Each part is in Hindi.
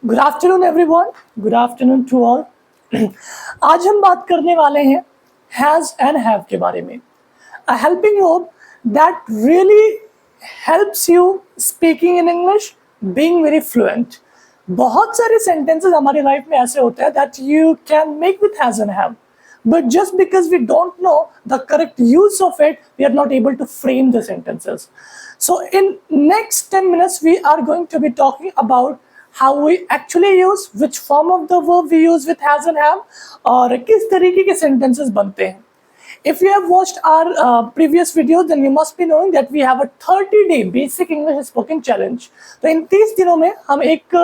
Good afternoon everyone, good afternoon to all. आज हम बात करने वाले हैं हैज़ एंड हैव के बारे में। A helping verb that really helps you speaking in English, being very fluent. बहुत सारे सेंटेंसेस हमारी लाइफ में ऐसे होते हैं that you can make with has and have, but just because we don't know the correct use of it, we are not able to frame the sentences. So in next 10 minutes we are going to be talking about how we actually use, which form of the verb we use with has and have, और किस तरीके के sentences बनते हैं। If you have watched our previous videos, then you must be knowing that we have a 30-day basic English spoken challenge. तो इन 30 दिनों में हम एक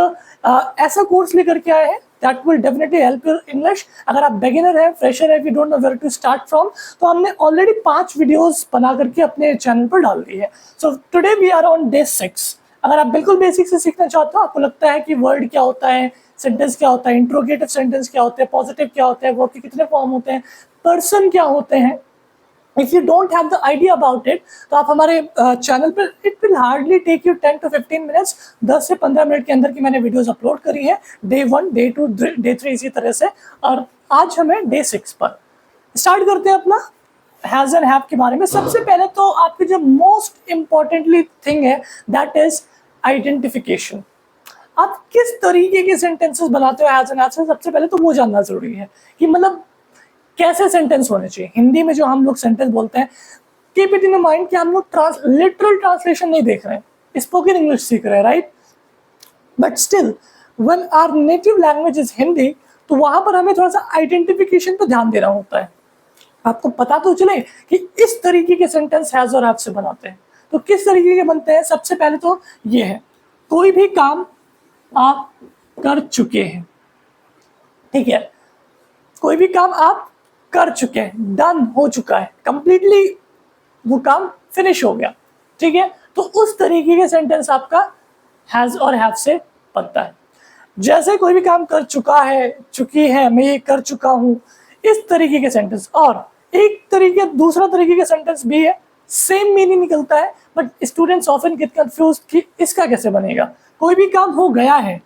ऐसा कोर्स लेकर के आए हैं that will definitely help your English. अगर आप beginner हैं, fresher हैं, if you don't know where to start from, तो हमने already 5 videos बना करके अपने चैनल पर डाल दी है। So today we are on day 6. अगर आप बिल्कुल बेसिक से सीखना चाहते हो, आपको लगता है कि वर्ड क्या होता है, सेंटेंस क्या होता है, इंट्रोगेटिव सेंटेंस क्या होते हैं, पॉजिटिव क्या होता है, वर्ब के कितने फॉर्म होते हैं, पर्सन क्या होते हैं, if you don't have the idea about it, तो आप हमारे चैनल पर it will hardly take you 10 to 15 minutes, 10 से 15 मिनट के अंदर की मैंने वीडियोस अपलोड करी है, डे 1, डे 2, डे 3 इसी तरह से। और आज हमें डे 6 पर स्टार्ट करते हैं अपना हैज एंड हैव के बारे में। सबसे पहले तो आपकी जो मोस्ट इंपॉर्टेंटली थिंग है दैट इज आइडेंटिफिकेशन। आप किस तरीके के सेंटेंसेस बनाते हो हैज एंड हैव से, सबसे पहले तो वो जानना जरूरी है कि मतलब कैसे सेंटेंस होने चाहिए। हिंदी में जो हम लोग सेंटेंस बोलते हैं, कीप इट इन माइंड कि हम लोग लिटरल ट्रांसलेशन नहीं देख रहे हैं, स्पोकन इंग्लिश सीख रहे हैं, right. But still when our native language is Hindi, तो वहां पर हमें थोड़ा सा आइडेंटिफिकेशन पर ध्यान देना होता है। आपको पता तो चले कि इस तरीके के सेंटेंस हैज और हैव से बनाते हैं। तो किस तरीके के बनते हैं, सबसे पहले तो ये है, कोई भी काम आप कर चुके हैं, ठीक है, कोई भी काम आप कर चुके हैं, डन हो चुका है, कंप्लीटली वो काम फिनिश हो गया, ठीक है। तो उस तरीके के सेंटेंस आपका हैज और हैव से बनता है। जैसे कोई भी काम कर चुका है, चुकी है, मैं ये कर चुका हूं, इस तरीके के सेंटेंस। और एक तरीके दूसरा तरीके का सेंटेंस भी है, सेम मीनिंग निकलता है, but students often get confused कि इसका कैसे बनेगा। कोई भी काम हो गया है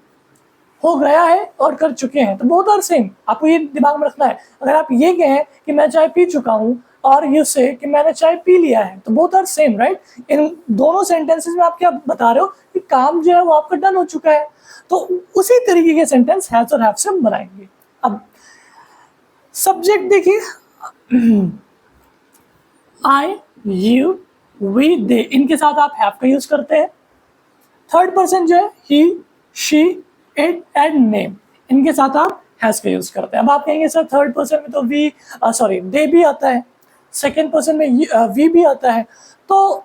और कर चुके हैं, तो बोथ आर सेम। आपको ये दिमाग में रखना है। अगर आप ये कहें कि मैं चाय पी चुका हूं और यू से कि मैंने चाय पी लिया है, तो बोथ आर सेम, राइट। इन दोनों सेंटेंसेस में आप क्या बता रहे हो कि काम जो है वो आपका डन हो चुका है। तो उसी तरीके के सेंटेंस हैज और हैव से हम बनाएंगे। अब सब्जेक्ट देखिए, आई, यू, वी, दे, इनके साथ आप हैव का यूज करते हैं। थर्ड पर्सन जो है ही, शी, इट एंड नेम, इनके साथ आप हैज का यूज करते हैं। अब आप कहेंगे सर थर्ड पर्सन में तो वी दे भी आता है, सेकेंड पर्सन में वी भी आता है। तो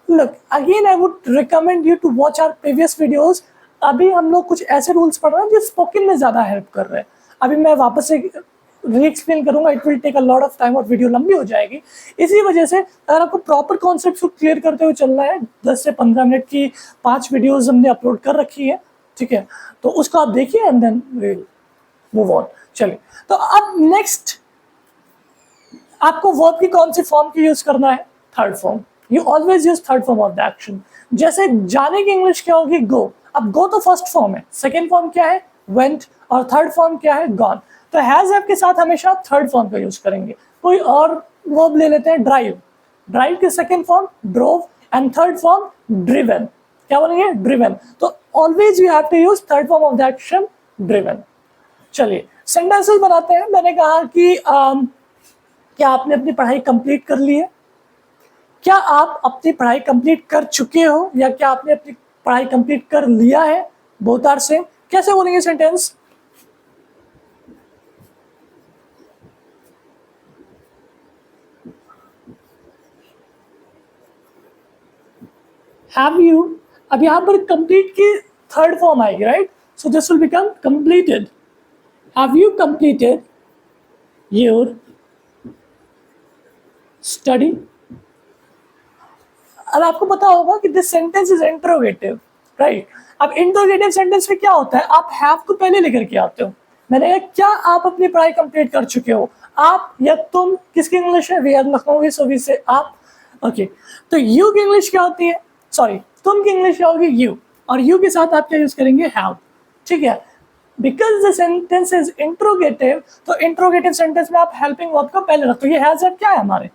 look again I would recommend you to watch our previous videos. अभी हम लोग कुछ ऐसे रूल्स पढ़ रहे हैं जो स्पोकन में ज्यादा हेल्प कर रहे हैं। अभी मैं वापस से री एक्सप्लेन करूंगा, it will take a lot of time और वीडियो लंबी हो जाएगी। इसी वजह से अगर आपको प्रॉपर कॉन्सेप्ट को क्लियर करते हुए चलना है, 10 से 15 मिनट की 5 वीडियोस हमने अपलोड कर रखी है, ठीक है, तो उसको आप देखिए and then will move on. चलिए, तो अब नेक्स्ट आपको वर्ब की कौन सी फॉर्म की यूज करना है, third form. You always use third form of the action. जैसे जाने की इंग्लिश क्या होगी, गो। अब गो तो फर्स्ट फॉर्म है, सेकेंड फॉर्म क्या है, वेंट, और थर्ड फॉर्म क्या है, गॉन। तो हैज हैव के साथ हमेशा थर्ड फॉर्म का यूज करेंगे। कोई और वर्ब ले लेते हैं, ड्राइव। ड्राइव के second form drove and third form driven. क्या बोलेंगे, ड्रिवन। तो always you have to use third form of the action, driven. चलिए सेंटेंसेस बनाते हैं। मैंने कहा कि क्या आपने अपनी पढ़ाई कंप्लीट कर ली है, क्या आप अपनी पढ़ाई कंप्लीट कर चुके हो, या क्या आपने अपनी पढ़ाई कंप्लीट कर लिया है, बोथ आर सेम। कैसे बोलेंगे सेंटेंस, हैव यू। अब यहां पर कंप्लीट की थर्ड फॉर्म आएगी, right. So this will become completed. Have you completed your study. अब आपको पता होगा कि this sentence is interrogative, right. अब इंट्रोगेटिव सेंटेंस में क्या होता है, आप हैव को पहले लेकर के आते हो। मैंने कहा क्या आप अपनी पढ़ाई कंप्लीट कर चुके हो, आप या तुम, किसकी इंग्लिश है, we are Lucknow, so we say आप, ओके। तो यू की इंग्लिश क्या होती है, सॉरी तुम की इंग्लिश क्या होगी, यू, और यू के साथ आप क्या यूज करेंगे, हैव। ठीक है, because the sentence is interrogative, तो इंट्रोगेटिव सेंटेंस में आप हेल्पिंग वर्ब को पहले रखते हो। ये हैज क्या है हमारे,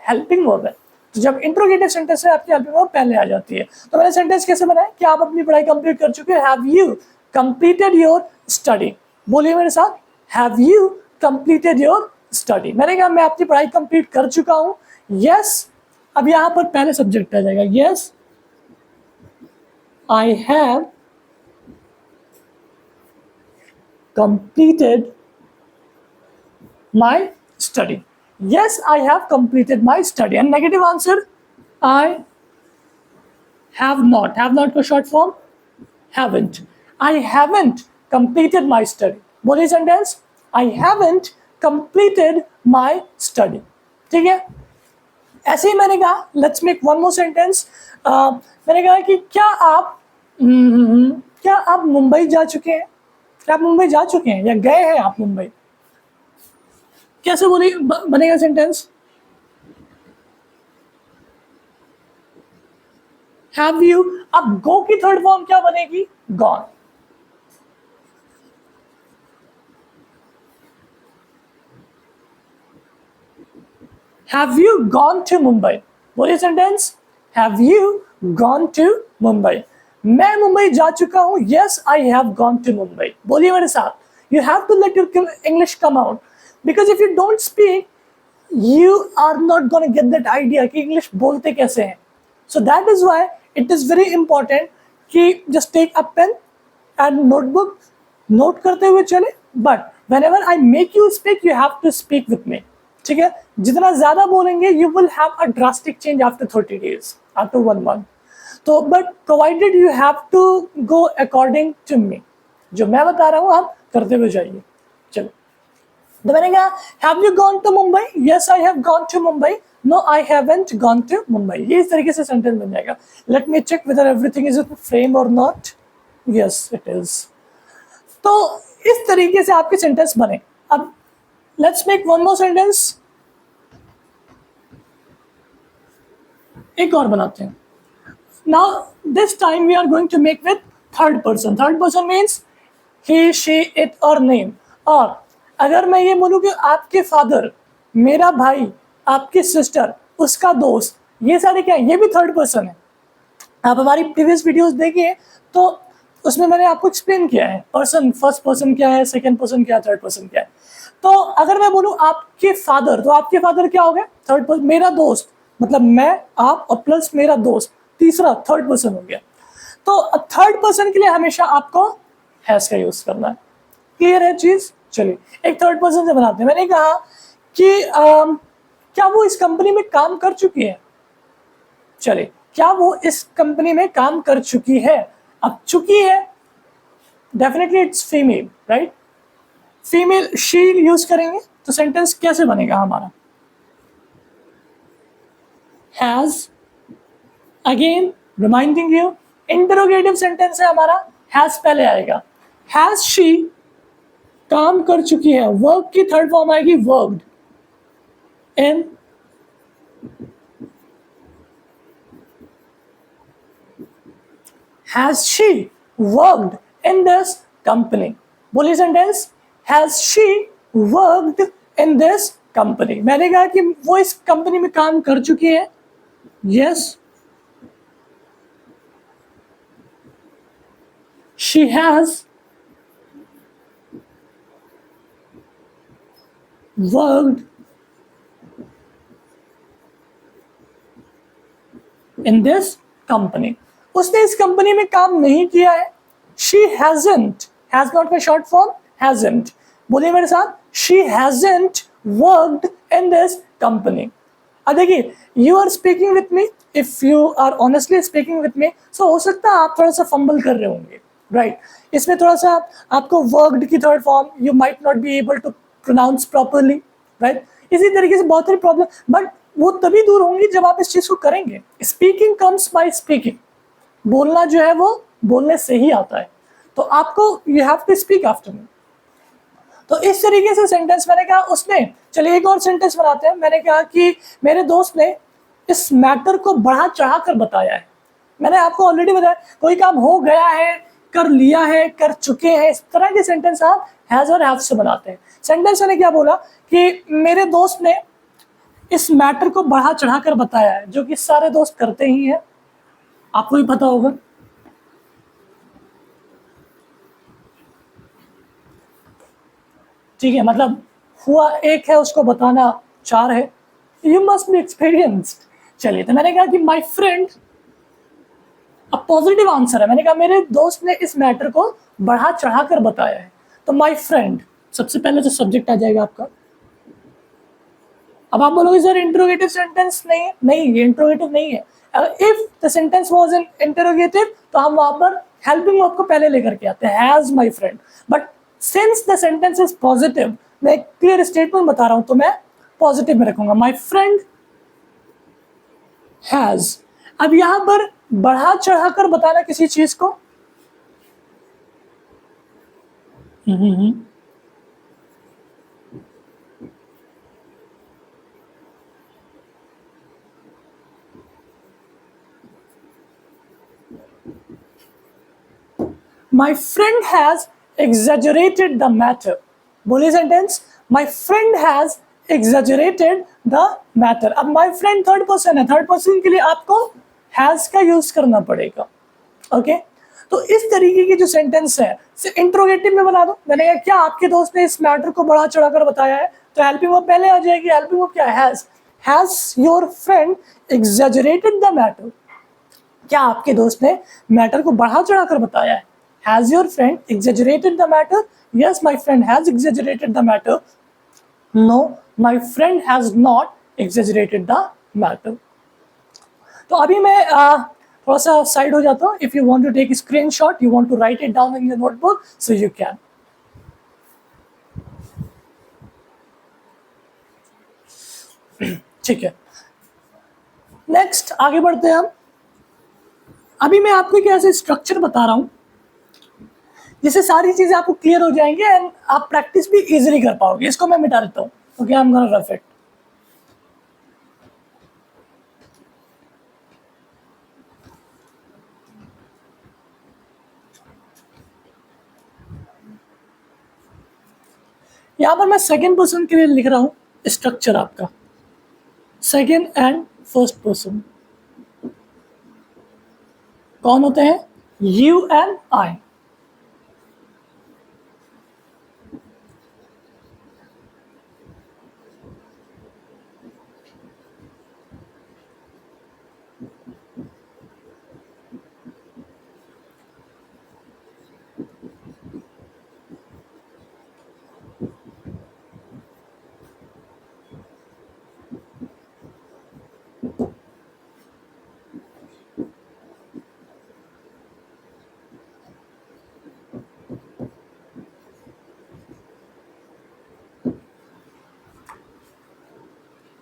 हेल्पिंग वर्ब है, तो जब इंट्रोगेटिव सेंटेंस है आपकी हेल्पिंग वर्ब पहले आ जाती है। तो मैंने सेंटेंस कैसे बनाया कि आप अपनी पढ़ाई कंप्लीट कर चुके हो, have you completed your study, बोलिए मेरे साथ, have you completed your study. मैंने कहा मैं अपनी पढ़ाई कंप्लीट कर चुका हूं, यस, अब यहां पर पहले सब्जेक्ट आ जाएगा, yes I have completed my study. Yes, I have completed my study. And negative answer, I have not. Have not का short form, haven't. I haven't completed my study. बोलिए sentence, I haven't completed my study. ठीक है, ऐसे ही मैंने कहा let's make one more sentence. मैंने कहा कि क्या आप मुंबई जा चुके हैं, क्या आप मुंबई जा चुके हैं या गए हैं आप मुंबई, कैसे बोलिए बनेगा सेंटेंस, हैव यू। अब गो की थर्ड फॉर्म क्या बनेगी, gone. Have you gone to Mumbai, बोलिए sentence, have you gone to Mumbai. मैं मुंबई जा चुका हूं, yes I have gone to Mumbai, बोलिए मेरे साथ, you have to let your English come out, because if you don't speak you are not going to get that idea कि इंग्लिश बोलते कैसे हैं। So that is why it is very important कि just take a pen and notebook, note करते हुए चले, but whenever I make you speak, you have to speak with me, ठीक है। जितना ज़्यादा बोलेंगे you will have a drastic change after 30 days, after 1 month. तो but provided you have to go according to me, जो मैं बता रहा हूँ आप करते हुए जाइए। चलो, तो मैंने कहा have you gone to Mumbai, yes I have gone to Mumbai, no I haven't gone to Mumbai. ये इस तरीके से सेंटेंस बन जाएगा। Let me check whether everything is in frame और नॉट, यस इट इज। तो इस तरीके से आपके सेंटेंस बने। अब let's make one more sentence, एक और बनाते हैं। Now this time we are going to make with third person. Third person means he, she, it और नेम। और अगर मैं ये बोलूँ कि आपके फादर, मेरा भाई, आपकी सिस्टर, उसका दोस्त, ये सारे क्या है, ये भी थर्ड पर्सन है। आप हमारी प्रीवियस वीडियोस देखिए तो उसमें मैंने आपको एक्सप्लेन किया है पर्सन, फर्स्ट पर्सन क्या है, सेकंड पर्सन क्या है, थर्ड पर्सन क्या है। तो अगर मैं बोलूँ आपके फादर, तो आपके फादर क्या हो गया, थर्ड पर्सन। मेरा दोस्त मतलब मैं, आप और प्लस मेरा दोस्त, तीसरा थर्ड पर्सन हो गया। तो थर्ड पर्सन के लिए हमेशा आपको हैज का यूज करना है। क्लियर है चीज। चलिए एक थर्ड पर्सन से बनाते हैं। मैंने कहा कि क्या वो इस कंपनी में काम कर चुकी है, चलिए क्या वो इस कंपनी में काम कर चुकी है। अब चुकी है definitely it's female, right, female she use करेंगे तो सेंटेंस कैसे बनेगा हमारा, has. Again reminding you, interrogative sentence है हमारा, हैज पहले आएगा। हैज शी काम कर चुकी है, वर्क की थर्ड फॉर्म आएगी worked in, has she worked in this company, बोलिए sentence, has she worked in this company. मैंने कहा कि वो इस कंपनी में काम कर चुकी है, yes she has worked in this company. उसने इस कंपनी में काम नहीं किया है, she hasn't, has not का short form hasn't, बोलिए मेरे साथ, she hasn't worked in this company। अब देखिए you are speaking with me, if you are honestly speaking with me, so हो सकता है आप थोड़ा सा फंबल कर रहे होंगे, राइट। इसमें थोड़ा सा आपको वर्कड की third form you might not be able to pronounce properly, right. इसी तरीके से बहुत सारी प्रॉब्लम, बट वो तभी दूर होंगी जब आप इस चीज को करेंगे। स्पीकिंग कम्स बाय स्पीकिंग, बोलना जो है वो बोलने से ही आता है, तो आपको you have to speak after me. तो इस तरीके से सेंटेंस मैंने कहा उसने। चलिए एक और सेंटेंस बनाते हैं। मैंने कहा कि मेरे दोस्त ने इस मैटर को बढ़ा चढ़ा कर बताया है। मैंने आपको ऑलरेडी बताया कोई काम हो गया है, कर लिया है, कर चुके हैं, इस तरह के सेंटेंस आप हैज और हैव से बनाते हैं। सेंटेंस ने क्या बोला कि मेरे दोस्त ने इस मैटर को बढ़ा चढ़ा कर बताया है, जो कि सारे दोस्त करते ही हैं, आपको भी पता होगा। ठीक है, मतलब हुआ एक है, उसको बताना 4 है। You must be experienced. चलिए, तो मैंने कहा कि माई फ्रेंड, अब पॉजिटिव आंसर है। मैंने कहा मेरे दोस्त ने इस मैटर को बढ़ा चढ़ा कर बताया है, तो माई फ्रेंड सबसे पहले तो सब्जेक्ट आ जाएगा आपका। अब आप बोलोगे सर इंट्रोगेटिव सेंटेंस नहीं है। नहीं, ये इंट्रोगेटिव नहीं है। If the sentence was in interrogative तो हम वहां पर हेल्पिंग वर्ब को पहले लेकर के आते हैं, has my friend. But since the sentence is positive, मैं एक क्लियर स्टेटमेंट बता रहा हूं, तो मैं पॉजिटिव में रखूंगा, माई फ्रेंड हैज। अब यहां पर बढ़ा चढ़ाकर बताना किसी चीज को, My friend has exaggerated the matter. बोलिए sentence, My friend has exaggerated the matter. अब my friend थर्ड पर्सन है, थर्ड पर्सन के लिए आपको has का यूज करना पड़ेगा। ओके, तो इस तरीके की जो सेंटेंस है इंट्रोगेटिव में बना दो। मैंने कहा क्या आपके दोस्त ने इस मैटर को बढ़ा चढ़ाकर बताया है, तो हेल्पिंग वर्ब पहले आ जाएगी। हेल्पिंग वर्ब क्या है, has your friend exaggerated the matter. क्या आपके दोस्त ने मैटर को बढ़ा चढ़ाकर बताया है। Has your friend exaggerated the matter? Yes, my friend has exaggerated the matter. No, my friend has not exaggerated the matter. तो अभी मैं थोड़ा सा साइड हो जाता हूँ। If you want to take a screenshot, you want to write it down in your notebook, so you can. ठीक है, नेक्स्ट आगे बढ़ते हैं हम। अभी मैं आपको एक ऐसे स्ट्रक्चर बता रहा हूँ जिससे सारी चीजें आपको क्लियर हो जाएंगे एंड आप प्रैक्टिस भी इजीली कर पाओगे। इसको मैं मिटा देता हूँ। Okay, I am gonna rough it. यहां पर मैं सेकेंड पर्सन के लिए लिख रहा हूं स्ट्रक्चर आपका, सेकेंड एंड फर्स्ट पर्सन कौन होते हैं, you and I.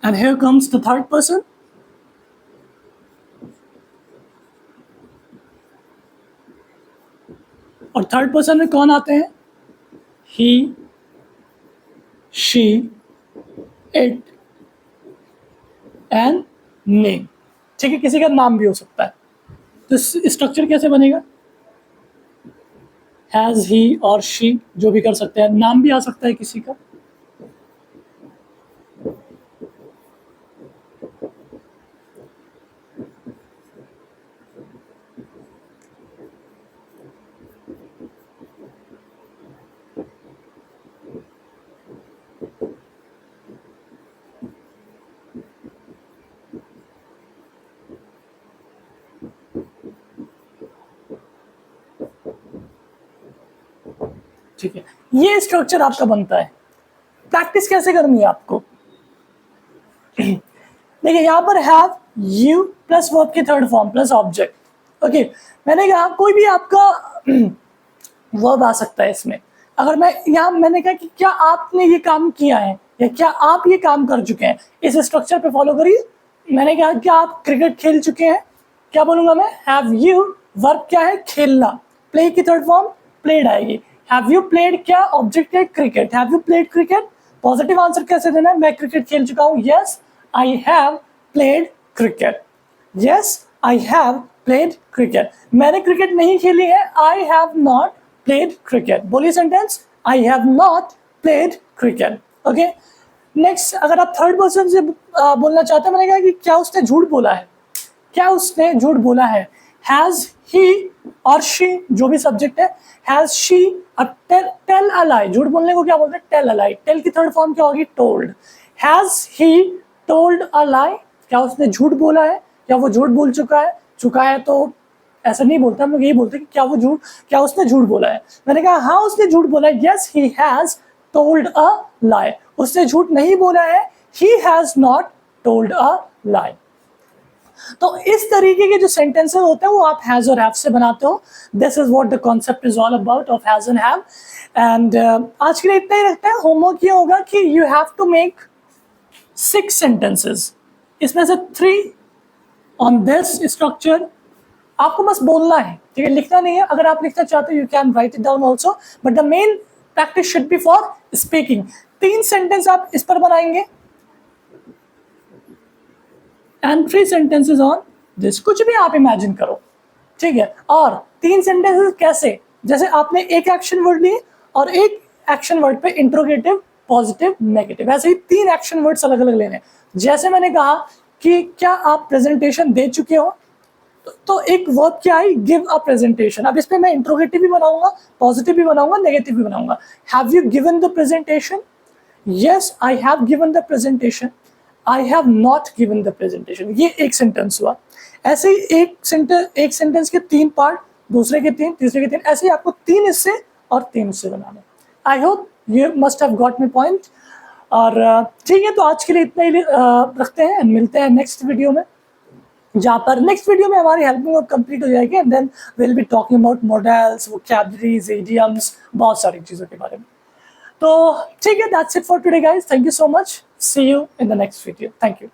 And here comes the third person. और थर्ड पर्सन में कौन आते हैं, ही, शी, इट एंड नेम। ठीक है, किसी का नाम भी हो सकता है। तो स्ट्रक्चर कैसे बनेगा, हैज, ही और शी जो भी कर सकते हैं, नाम भी आ सकता है किसी का। ठीक है, ये स्ट्रक्चर आपका बनता है। प्रैक्टिस कैसे करनी है आपको, देखिए यहां पर हैव, यू प्लस वर्ब की third form plus object. Okay, मैंने कहा कोई भी आपका वर्ब आ सकता है इसमें। अगर मैं यहाँ मैंने कहा कि क्या आपने ये काम किया है या क्या आप ये काम कर चुके हैं, इस स्ट्रक्चर पे फॉलो करिए। मैंने कहा क्या आप क्रिकेट खेल चुके हैं, क्या बोलूंगा मैं, हैव यू, वर्ब क्या है, खेलना, प्ले की थर्ड फॉर्म प्लेड आएगी। हैव यू प्लेड, क्या ऑब्जेक्ट है, cricket, have you played cricket. Positive answer कैसे देना है, मैं क्रिकेट खेल चुका हूँ, yes I have played cricket, yes I have played cricket, मैंने क्रिकेट नहीं खेली है, I have not played cricket. बोलिए sentence, I have not played cricket. Okay, next अगर आप थर्ड पर्सन से बोलना चाहते हैं, मैंने कहा कि क्या उसने झूठ बोला है, क्या उसने झूठ बोला है। हैज ही और शी जो भी सब्जेक्ट है, has she tell a lie, झूठ बोलने को क्या बोलते हैं, टेल अ लाई। टेल की थर्ड फॉर्म क्या होगी, told. Has he told a lie, क्या उसने झूठ बोला है, क्या वो झूठ बोल चुका है। चुका है तो ऐसा नहीं बोलता, हम लोग यही बोलते हैं कि क्या उसने झूठ बोला है। मैंने कहा हाँ उसने झूठ बोला है, yes he has told a lie. उसने झूठ नहीं बोला है, he has not told a lie. तो इस तरीके के जो सेंटेंसेस होते हैं वो आप हैज और हैव से बनाते हो। This is what the concept is all about of has and have. And आज के लिए इतना ही रखते हैं। होमवर्क ये होगा कि you have to make 6 sentences, इसमें से 3 ऑन दिस स्ट्रक्चर। आपको बस बोलना है, ठीक है, लिखना नहीं है। अगर आप लिखना चाहते हो you can write it down also, but the main practice should be for speaking. 3 sentence आप इस पर बनाएंगे एंड 3 सेंटेंसेस ऑन दिस। कुछ भी आप इमेजिन करो, ठीक है। और 3 सेंटेंसेस कैसे, जैसे आपने एक एक्शन वर्ड लिए और एक एक्शन वर्ड पे इंट्रोगेटिव, पॉजिटिव, नेगेटिव, ऐसे ही 3 एक्शन वर्ड्स अलग अलग लेने। जैसे मैंने कहा कि क्या आप प्रेजेंटेशन दे चुके हो, तो एक वर्ब क्या आई, गिव अ प्रेजेंटेशन। अब इस पे मैं इंट्रोगेटिव भी बनाऊंगा, पॉजिटिव भी बनाऊंगा, नेगेटिव भी बनाऊंगा। Have you given the presentation, yes I have given the presentation, I have not given the presentation. ये एक सेंटेंस हुआ। ऐसे ही एक सेंटेंस के 3 पार्ट, दूसरे के 3, तीसरे के 3, ऐसे ही आपको 3 इससे और 3 इससे बनाना। I hope you must have got my point. और ठीक है, तो आज के लिए इतना ही रखते हैं, मिलते हैं नेक्स्ट वीडियो में, जहाँ पर नेक्स्ट वीडियो में हमारी हेल्पिंग वर्ब कंप्लीट हो जाएगी and then will be talking about modals, vocabularies, idioms, बहुत सारी चीज़ों के बारे में। तो ठीक है, that's it for today guys, thank you so much, see you in the next video, thank you.